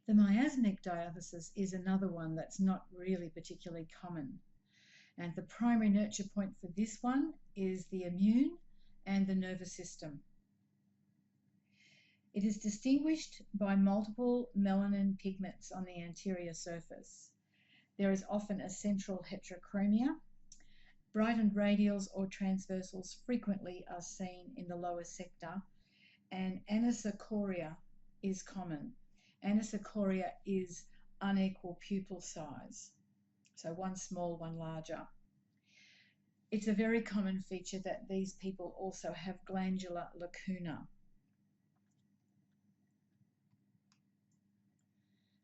The miasmic diathesis is another one that's not really particularly common. And the primary nurture point for this one is the immune and the nervous system. It is distinguished by multiple melanin pigments on the anterior surface. There is often a central heterochromia. Brightened radials or transversals frequently are seen in the lower sector, and anisocoria is common. Anisocoria is unequal pupil size, so one small, one larger. It's a very common feature that these people also have glandular lacuna.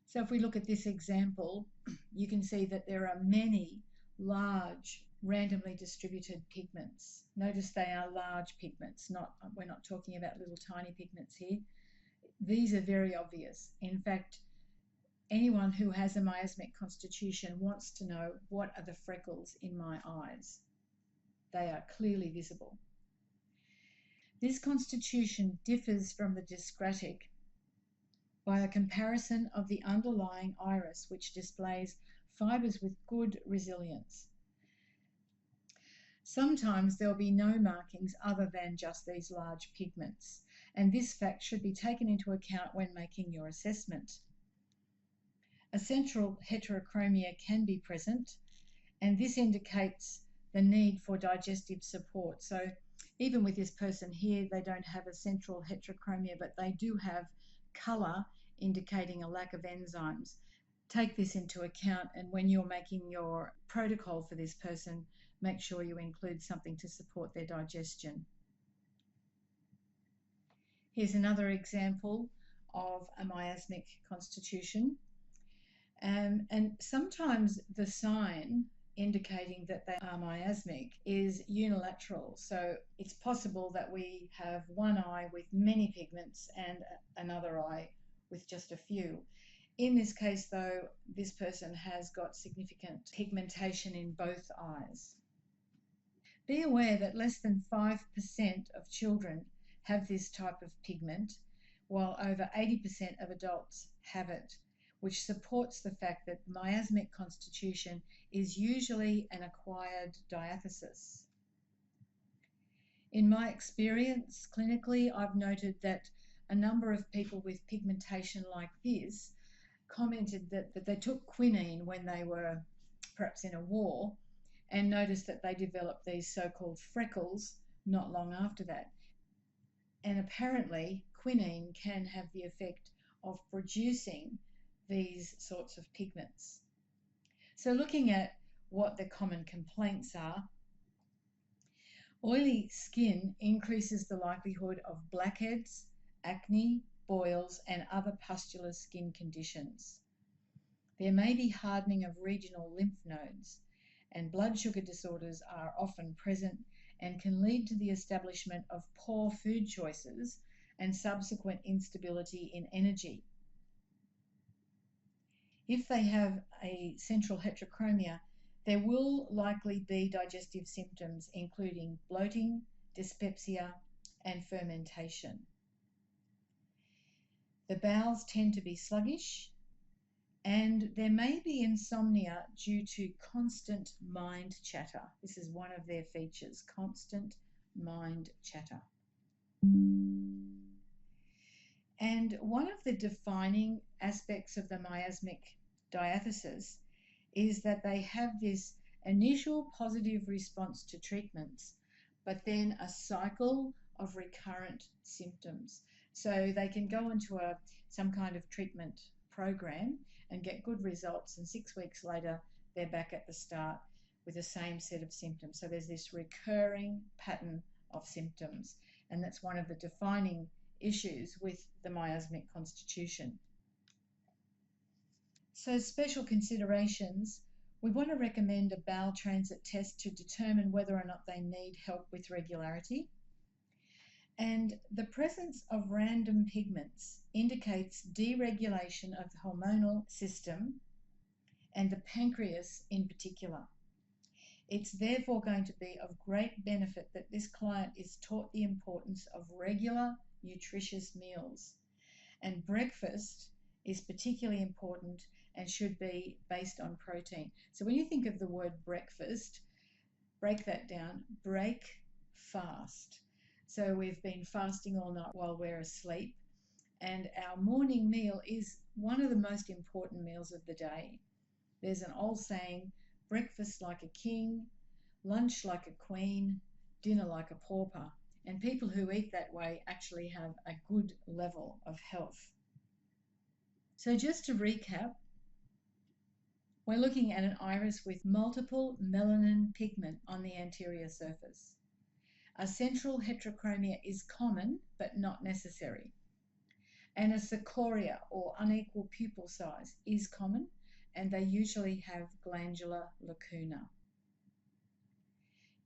So if we look at this example, you can see that there are many large randomly distributed pigments. Notice they are large pigments, we're not talking about little tiny pigments here. These are very obvious. In fact, anyone who has a miasmic constitution wants to know, what are the freckles in my eyes? They are clearly visible. This constitution differs from the dyscratic by a comparison of the underlying iris, which displays fibres with good resilience. Sometimes there will be no markings other than just these large pigments, and this fact should be taken into account when making your assessment. A central heterochromia can be present, and this indicates the need for digestive support. So even with this person here, they don't have a central heterochromia, but they do have colour indicating a lack of enzymes. Take this into account, and when you're making your protocol for this person, make sure you include something to support their digestion. Here's another example of a miasmic constitution. And sometimes the sign indicating that they are miasmic is unilateral. So it's possible that we have one eye with many pigments and another eye with just a few. In this case, though, this person has got significant pigmentation in both eyes. Be aware that less than 5% of children have this type of pigment, while over 80% of adults have it, which supports the fact that miasmic constitution is usually an acquired diathesis. In my experience clinically, I've noted that a number of people with pigmentation like this commented that they took quinine when they were perhaps in a war, and noticed that they developed these so-called freckles not long after that. And apparently quinine can have the effect of producing these sorts of pigments. So looking at what the common complaints are, oily skin increases the likelihood of blackheads, acne, boils, and other pustular skin conditions. There may be hardening of regional lymph nodes, and blood sugar disorders are often present and can lead to the establishment of poor food choices and subsequent instability in energy. If they have a central heterochromia, there will likely be digestive symptoms including bloating, dyspepsia, and fermentation. The bowels tend to be sluggish, and there may be insomnia due to constant mind chatter. This is one of their features, constant mind chatter. And one of the defining aspects of the miasmic diathesis is that they have this initial positive response to treatments, but then a cycle of recurrent symptoms. So they can go into some kind of treatment program and get good results, and 6 weeks later they're back at the start with the same set of symptoms. So there's this recurring pattern of symptoms, and that's one of the defining issues with the miasmic constitution. So special considerations, we want to recommend a bowel transit test to determine whether or not they need help with regularity. And the presence of random pigments indicates deregulation of the hormonal system and the pancreas in particular. It's therefore going to be of great benefit that this client is taught the importance of regular, nutritious meals. And breakfast is particularly important and should be based on protein. So when you think of the word breakfast, break that down. Break fast. So we've been fasting all night while we're asleep, and our morning meal is one of the most important meals of the day. There's an old saying, breakfast like a king, lunch like a queen, dinner like a pauper. And people who eat that way actually have a good level of health. So just to recap, we're looking at an iris with multiple melanin pigment on the anterior surface. A central heterochromia is common but not necessary. And a sequoia or unequal pupil size is common, and they usually have glandular lacuna.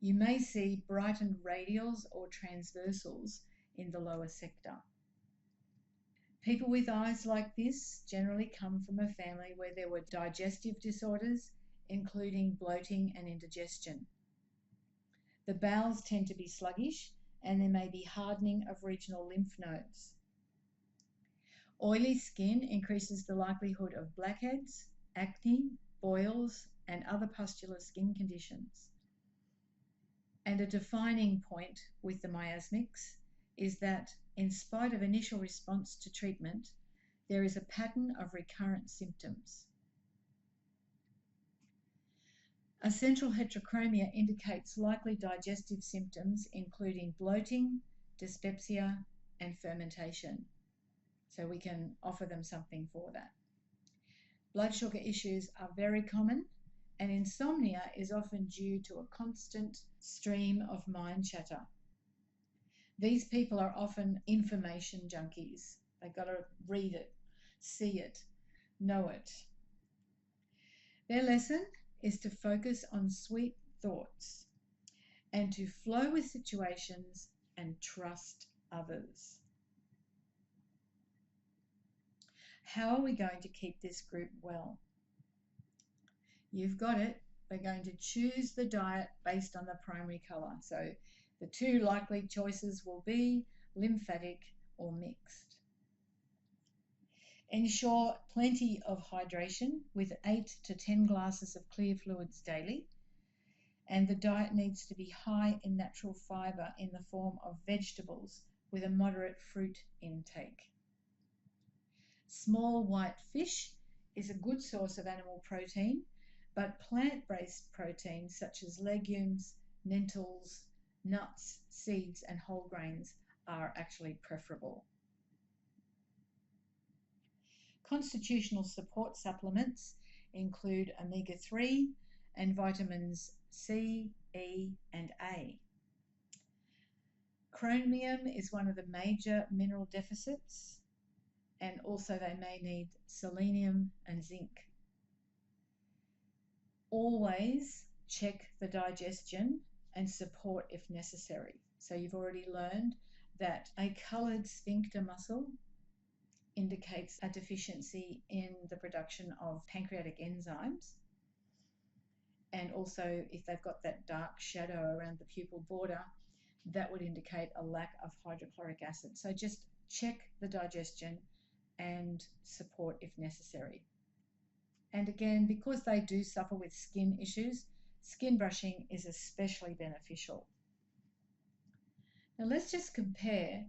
You may see brightened radials or transversals in the lower sector. People with eyes like this generally come from a family where there were digestive disorders, including bloating and indigestion. The bowels tend to be sluggish, and there may be hardening of regional lymph nodes. Oily skin increases the likelihood of blackheads, acne, boils, and other pustular skin conditions. And a defining point with the miasmics is that, in spite of initial response to treatment, there is a pattern of recurrent symptoms. A central heterochromia indicates likely digestive symptoms, including bloating, dyspepsia, and fermentation. So we can offer them something for that. Blood sugar issues are very common, and insomnia is often due to a constant stream of mind chatter. These people are often information junkies. They've got to read it, see it, know it. Their lesson is to focus on sweet thoughts and to flow with situations and trust others. How are we going to keep this group well? You've got it. We're going to choose the diet based on the primary colour. So the two likely choices will be lymphatic or mixed. Ensure plenty of hydration with 8 to 10 glasses of clear fluids daily. And the diet needs to be high in natural fibre in the form of vegetables with a moderate fruit intake. Small white fish is a good source of animal protein, but plant-based proteins such as legumes, lentils, nuts, seeds, and whole grains are actually preferable. Constitutional support supplements include omega-3 and vitamins C, E, and A. Chromium is one of the major mineral deficits, and also they may need selenium and zinc. Always check the digestion and support if necessary. So you've already learned that a coloured sphincter muscle indicates a deficiency in the production of pancreatic enzymes. And also if they've got that dark shadow around the pupil border, that would indicate a lack of hydrochloric acid. So just check the digestion and support if necessary. And again, because they do suffer with skin issues, skin brushing is especially beneficial. Now let's just compare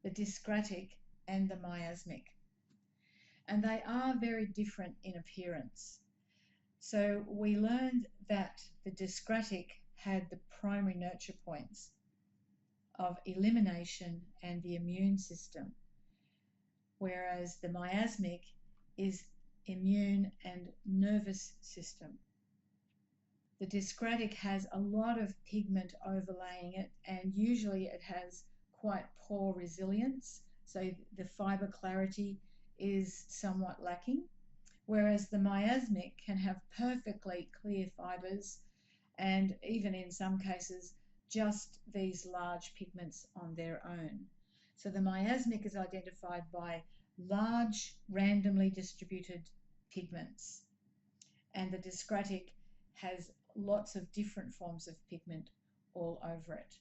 the dyscratic and the miasmic. And they are very different in appearance. So we learned that the dyscratic had the primary nurture points of elimination and the immune system, whereas the miasmic is immune and nervous system. The dyscratic has a lot of pigment overlaying it, and usually it has quite poor resilience, so the fiber clarity is somewhat lacking, whereas the miasmic can have perfectly clear fibers and even in some cases just these large pigments on their own. So the miasmic is identified by large randomly distributed pigments, and the dyscratic has lots of different forms of pigment all over it.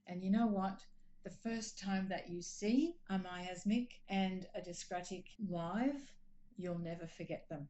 And you know what? the first time that you see a miasmic and a dyscratic live, you'll never forget them.